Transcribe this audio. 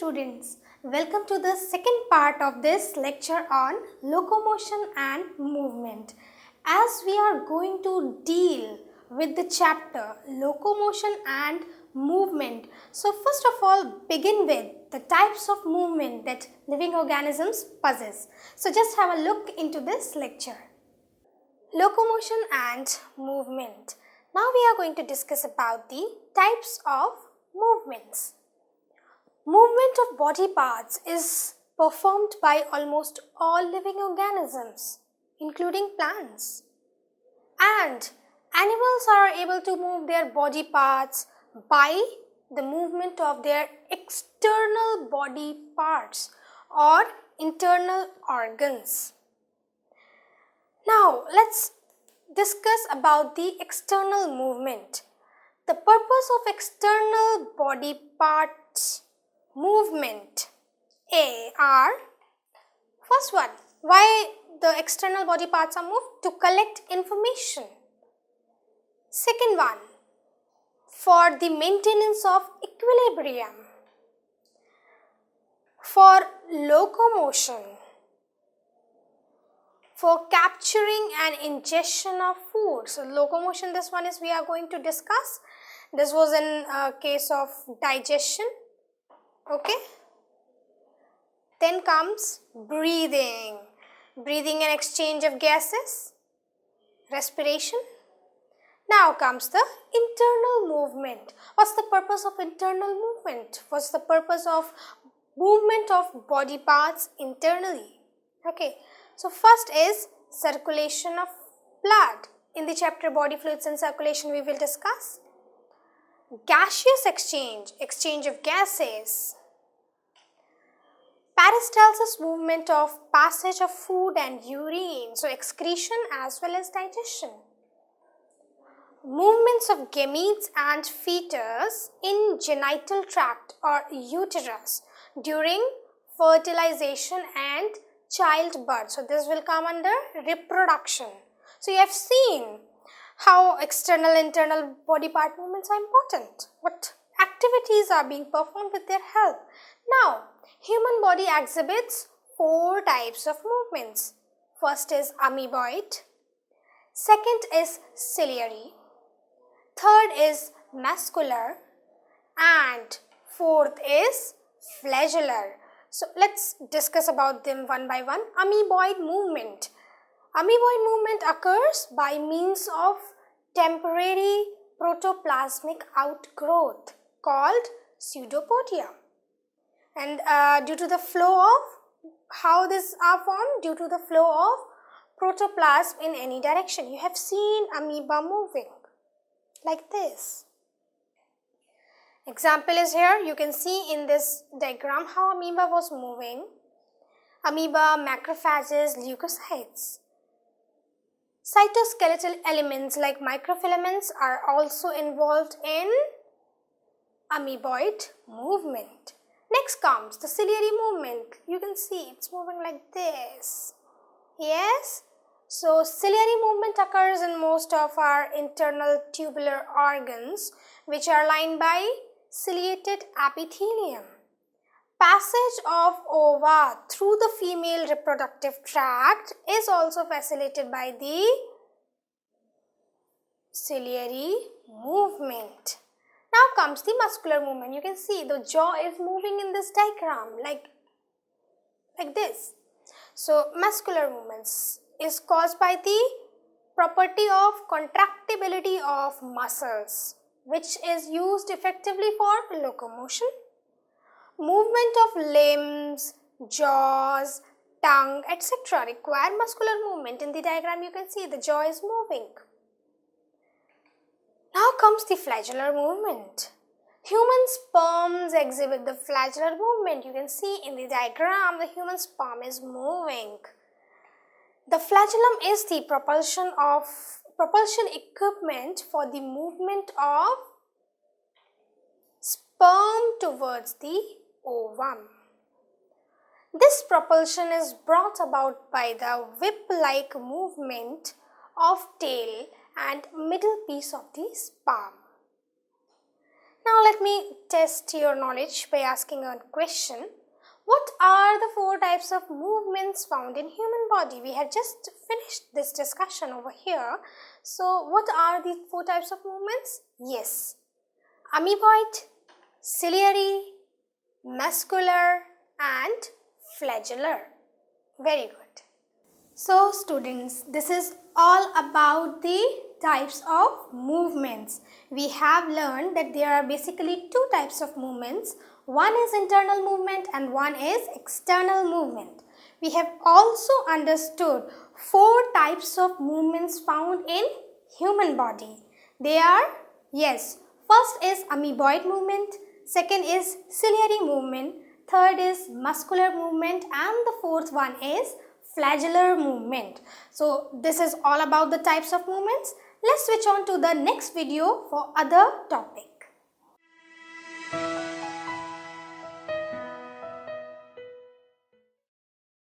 students, welcome to the second part of this lecture on locomotion and movement. As we are going to deal with the chapter locomotion and movement, so first of all begin with the types of movement that living organisms possess. So just have a look into this lecture. Locomotion and movement. Now we are going to discuss about the types of movements. Movement of body parts is performed by almost all living organisms, including plants. And animals are able to move their body parts by the movement of their external body parts or internal organs. Now, let's discuss about the external movement. The purpose of external body parts movement are, first one, why the external body parts are moved? To collect information. Second one, for the maintenance of equilibrium. For locomotion. For capturing and ingestion of food. So locomotion, this one is we are going to discuss. This was in case of digestion. Okay. Then comes breathing. Breathing and exchange of gases. Respiration. Now comes the internal movement. What's the purpose of internal movement? What's the purpose of movement of body parts internally? Okay. So first is circulation of blood. In the chapter body fluids and circulation we will discuss. Gaseous exchange of gases. Peristalsis, movement of passage of food and urine, so excretion as well as digestion. Movements of gametes and fetus in genital tract or uterus during fertilization and childbirth. So this will come under reproduction. So you have seen how external and internal body part movements are important. What activities are being performed with their help. Now, human body exhibits 4 types of movements. First is amoeboid. Second is ciliary. Third is muscular. And fourth is flagellar. So let's discuss about them one by one. Amoeboid movement. Amoeboid movement occurs by means of temporary protoplasmic outgrowth called pseudopodia. And due to the flow of, how these are formed? Due to the flow of protoplasm in any direction. You have seen amoeba moving like this. Example is here. You can see in this diagram how amoeba was moving. Amoeba, macrophages, leukocytes. Cytoskeletal elements like microfilaments are also involved in amoeboid movement. Next comes the ciliary movement. You can see it's moving like this. Yes. So ciliary movement occurs in most of our internal tubular organs which are lined by ciliated epithelium. Passage of ova through the female reproductive tract is also facilitated by the ciliary movement. Now comes the muscular movement. You can see the jaw is moving in this diagram like this. So muscular movements is caused by the property of contractibility of muscles which is used effectively for locomotion. Movement of limbs, jaws, tongue, etc. require muscular movement. In the diagram you can see the jaw is moving. Now comes the flagellar movement. Human sperms exhibit the flagellar movement. You can see in the diagram the human sperm is moving. The flagellum is the propulsion equipment for the movement of sperm towards the ovum. This propulsion is brought about by the whip-like movement of tail and middle piece of the sperm. Now let me test your knowledge by asking a question. What are the 4 types of movements found in human body? We have just finished this discussion over here. So what are the 4 types of movements? Yes, amoeboid, ciliary, muscular and flagellar. Very good. So students, this is all about the types of movements. We have learned that there are basically 2 types of movements. One is internal movement and one is external movement. We have also understood 4 types of movements found in human body. They are, yes, first is amoeboid movement, second is ciliary movement, third is muscular movement and the fourth one is flagellar movement. So this is all about the types of movements. Let's switch on to the next video for other topic.